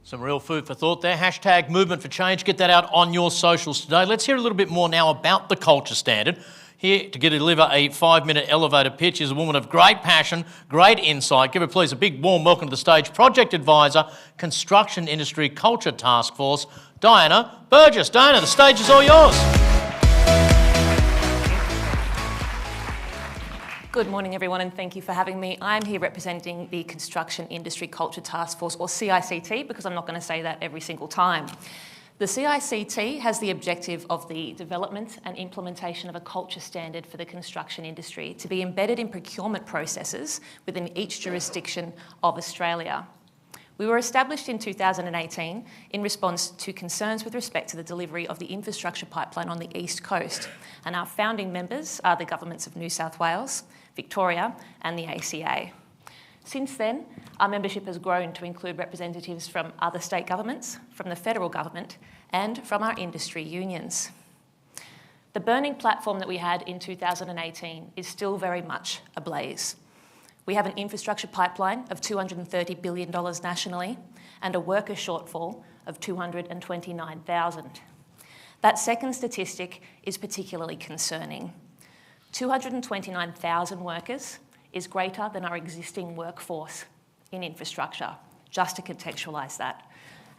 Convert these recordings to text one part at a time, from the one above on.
Some real food for thought there. Hashtag Movement for Change. Get that out on your socials today. Let's hear a little bit more now about the Culture Standard. Here to deliver a 5-minute elevator pitch is a woman of great passion, great insight. Give her please a big warm welcome to the stage, Project Advisor, Construction Industry Culture Task Force, Diana Burgess. Diana, the stage is all yours. Good morning, everyone, and thank you for having me. I'm here representing the Construction Industry Culture Task Force, or CICT, because I'm not going to say that every single time. The CICT has the objective of the development and implementation of a culture standard for the construction industry to be embedded in procurement processes within each jurisdiction of Australia. We were established in 2018 in response to concerns with respect to the delivery of the infrastructure pipeline on the East Coast, and our founding members are the governments of New South Wales, Victoria and the ACA. Since then, our membership has grown to include representatives from other state governments, from the federal government and from our industry unions. The burning platform that we had in 2018 is still very much ablaze. We have an infrastructure pipeline of $230 billion nationally and a worker shortfall of 229,000. That second statistic is particularly concerning. 229,000 workers is greater than our existing workforce in infrastructure, just to contextualise that.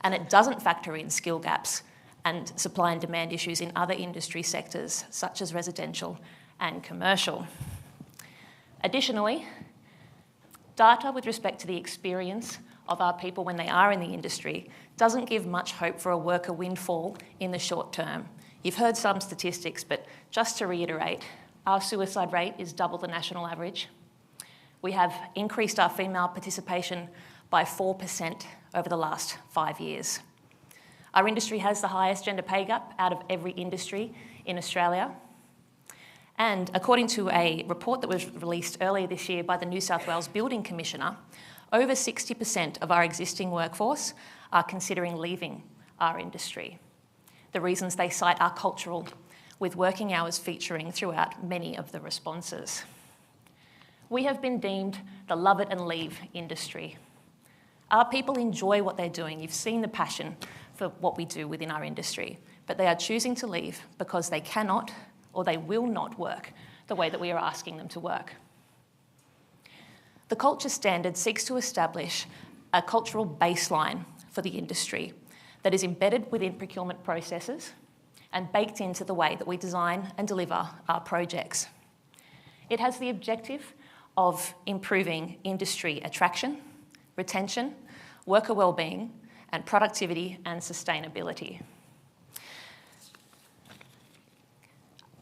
And it doesn't factor in skill gaps and supply and demand issues in other industry sectors, such as residential and commercial. Additionally, data with respect to the experience of our people when they are in the industry doesn't give much hope for a worker windfall in the short term. You've heard some statistics, but just to reiterate, our suicide rate is double the national average. We have increased our female participation by 4% over the last 5 years. Our industry has the highest gender pay gap out of every industry in Australia. And according to a report that was released earlier this year by the New South Wales Building Commissioner, over 60% of our existing workforce are considering leaving our industry. The reasons they cite are cultural, with working hours featuring throughout many of the responses. We have been deemed the love it and leave industry. Our people enjoy what they're doing. You've seen the passion for what we do within our industry, but they are choosing to leave because they cannot or they will not work the way that we are asking them to work. The Culture Standard seeks to establish a cultural baseline for the industry that is embedded within procurement processes and baked into the way that we design and deliver our projects. It has the objective of improving industry attraction, retention, worker wellbeing, and productivity and sustainability.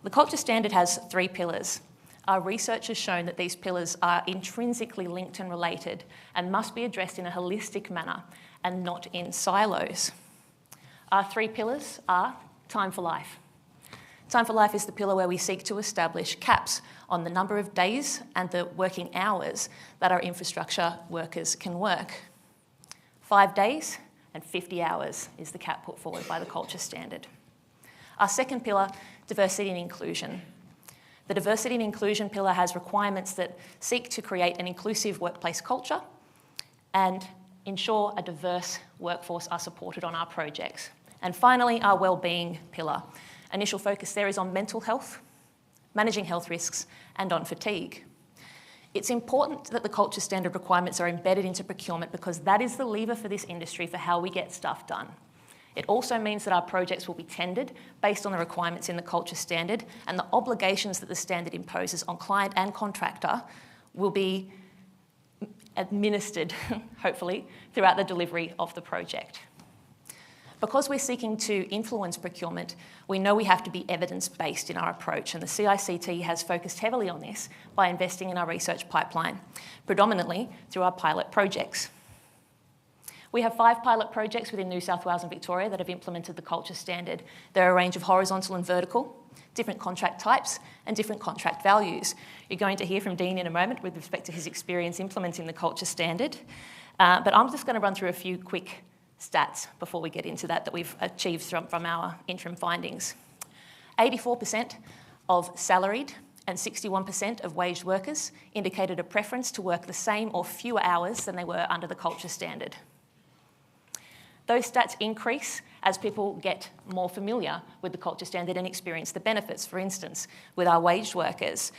The Culture Standard has 3 pillars. Our research has shown that these pillars are intrinsically linked and related and must be addressed in a holistic manner and not in silos. Our 3 pillars are Time for Life. Time for Life is the pillar where we seek to establish caps on the number of days and the working hours that our infrastructure workers can work. 5 days and 50 hours is the cap put forward by the Culture Standard. Our second pillar, Diversity and Inclusion. The Diversity and Inclusion pillar has requirements that seek to create an inclusive workplace culture and ensure a diverse workforce are supported on our projects. And finally, our wellbeing pillar. Initial focus there is on mental health, managing health risks, and on fatigue. It's important that the Culture Standard requirements are embedded into procurement because that is the lever for this industry for how we get stuff done. It also means that our projects will be tendered based on the requirements in the Culture Standard, and the obligations that the standard imposes on client and contractor will be administered, hopefully, throughout the delivery of the project. Because we're seeking to influence procurement, we know we have to be evidence-based in our approach, and the CICT has focused heavily on this by investing in our research pipeline, predominantly through our pilot projects. We have 5 pilot projects within New South Wales and Victoria that have implemented the Culture Standard. There are a range of horizontal and vertical, different contract types, and different contract values. You're going to hear from Dean in a moment with respect to his experience implementing the Culture Standard, but I'm just going to run through a few quick stats before we get into that we've achieved from our interim findings. 84% of salaried and 61% of waged workers indicated a preference to work the same or fewer hours than they were under the Culture Standard. Those stats increase as people get more familiar with the culture standard and experience the benefits. For instance, with our waged workers,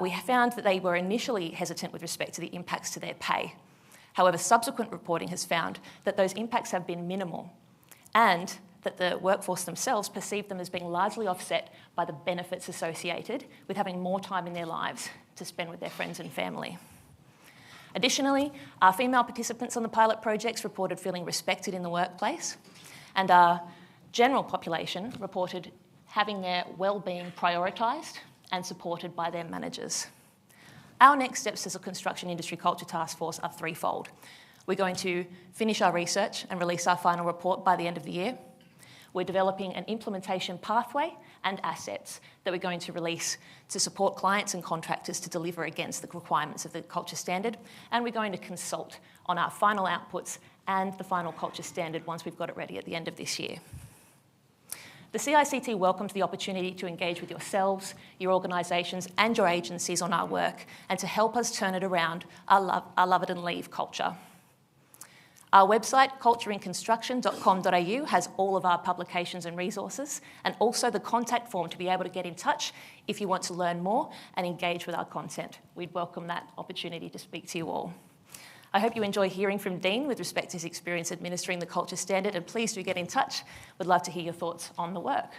we found that they were initially hesitant with respect to the impacts to their pay. However, subsequent reporting has found that those impacts have been minimal and that the workforce themselves perceive them as being largely offset by the benefits associated with having more time in their lives to spend with their friends and family. Additionally, our female participants on the pilot projects reported feeling respected in the workplace, and our general population reported having their well-being prioritised and supported by their managers. Our next steps as a construction industry culture task force are threefold. We're going to finish our research and release our final report by the end of the year. We're developing an implementation pathway and assets that we're going to release to support clients and contractors to deliver against the requirements of the culture standard. And we're going to consult on our final outputs and the final culture standard once we've got it ready at the end of this year. The CICT welcomes the opportunity to engage with yourselves, your organisations and your agencies on our work and to help us turn it around our love it and leave culture. Our website, cultureinconstruction.com.au, has all of our publications and resources, and also the contact form to be able to get in touch if you want to learn more and engage with our content. We'd welcome that opportunity to speak to you all. I hope you enjoy hearing from Dean with respect to his experience administering the culture standard, and please do get in touch. We'd love to hear your thoughts on the work.